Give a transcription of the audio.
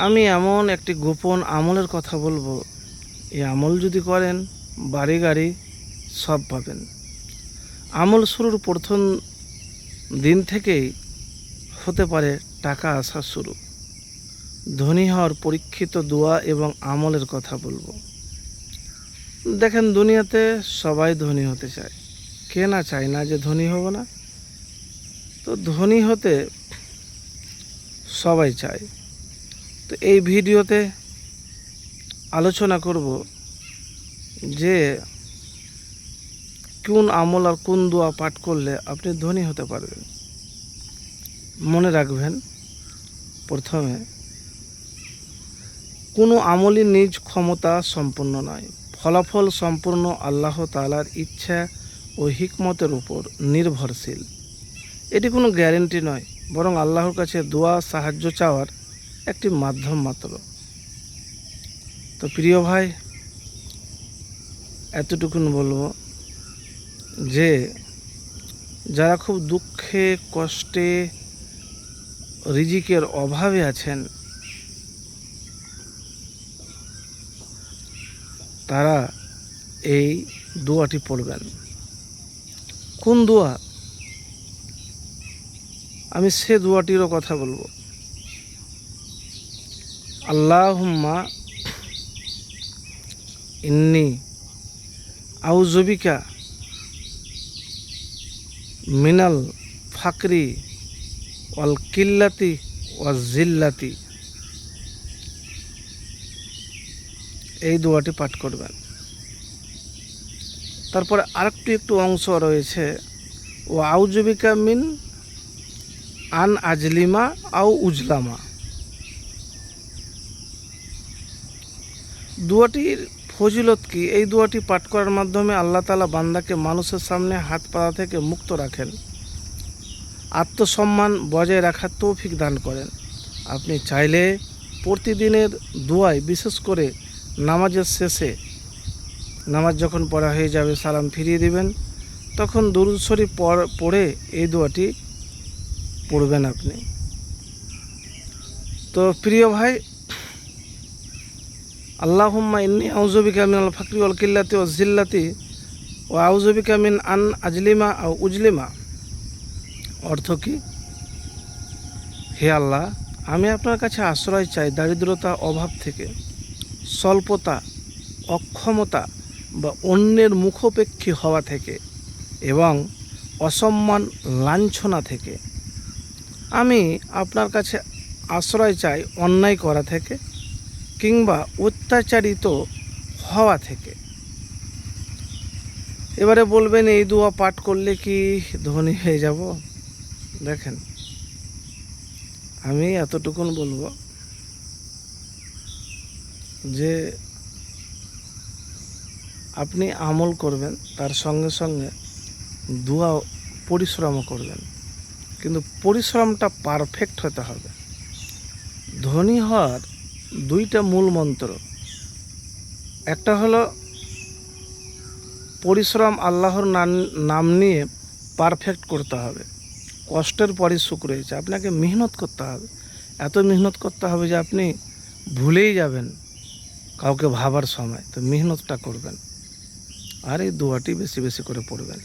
আমি এমন একটি গোপন আমলের কথা বলবো, এই আমল যদি করেন বাড়ি গাড়ি সব পাবেন। আমল শুরুর প্রথম দিন থেকেই হতে পারে টাকা আসা শুরু। ধনী হওয়ার পরীক্ষিত দোয়া এবং আমলের কথা বলবো। দেখেন, দুনিয়াতে সবাই ধনী হতে চায়, কে না চায় না যে ধনী হব না। তো ধনী হতে সবাই চায়। তো এই ভিডিওতে আলোচনা করব যে কোন আমল আর কোন দোয়া পাঠ করলে আপনি ধনী হতে পারবেন। মনে রাখবেন, প্রথমে কোনো আমলই নিজ ক্ষমতা সম্পন্ন নয়, ফলাফল সম্পূর্ণ আল্লাহ তাআলার ইচ্ছা ও হিকমতের উপর নির্ভরশীল। এটি কোনো গ্যারেন্টি নয়, বরং আল্লাহর কাছে দোয়া সাহায্য চাওয়ার একটি মাধ্যম মাত্র। তো প্রিয় ভাই, এতটুকুন বলবো যে যারা খুব দুঃখে কষ্টে রিজিকের অভাবে আছেন, তারা এই দোয়াটি পড়বেন। কোন দোয়া? আমি সে দোয়াটিরও কথা বলবো। আল্লাহুম্মা ইন্নি আউযুবিকা মিনাল ফাকরি ওয়াল কিল্লাতি ওয়াজ জিল্লাতি। এই দোয়াটি পাঠ করবেন। তারপরে একটু অংশ রয়েছে, ও আউযুবিকা মিন আন আজলিমা আউ উজলামা। দোয়াটির ফজিলত কি? এই দোয়াটি পাঠ করার মাধ্যমে আল্লাহ তাআলা বান্দাকে মানুষের সামনে হাত পাতা থেকে মুক্ত রাখেন, আত্মসম্মান বজায় রাখার তৌফিক দান করেন। আপনি চাইলে প্রতিদিনের দোয়ায়, বিশেষ করে নামাজের শেষে, নামাজ যখন পড়া হয়ে যাবে সালাম ফিরিয়ে দিবেন, তখন দুরূদ শরীফ পড়ে এই দোয়াটি পড়বেন আপনি। তো প্রিয় ভাই, আল্লাহুম্মা ইন্নী আউযুবিকা মিনাল ফাকরি ওয়াল কিল্লাতি ওয়াজ জিল্লাতি ওয়া আউযুবিকা মিন আন আজলিমা আও উজলিমা। অর্থ কি? হে আল্লাহ, আমি আপনার কাছে আশ্রয় চাই দারিদ্রতা, অভাব থেকে, স্বল্পতা, অক্ষমতা বা অন্যের মুখাপেক্ষী হওয়া থেকে এবং অসম্মান, লাঞ্ছনা থেকে। আমি আপনার কাছে আশ্রয় চাই অন্যায় করা থেকে কিংবা অত্যাচারিত হওয়া থেকে। এবারে বলবেন, এই দোয়া পাঠ করলে কি ধনী হয়ে যাব? দেখেন, আমি এতটুকুন বলবো যে আপনি আমল করবেন, তার সঙ্গে সঙ্গে দোয়া পরিশ্রমও করবেন, কিন্তু পরিশ্রমটা পারফেক্ট হতে হবে। ধনী হওয়ার দুইটা মূল মন্ত্র, একটা হলো পরিশ্রম আল্লাহর নাম নিয়ে পারফেক্ট করতে হবে। কষ্টের পরে সুখ রয়েছে, আপনাকে মেহনত করতে হবে। এত মেহনত করতে হবে যে আপনি ভুলেই যাবেন কাউকে ভাবার সময়। তো মেহনতটা করবেন আর এই দোয়াটি বেশি বেশি করে পড়বেন।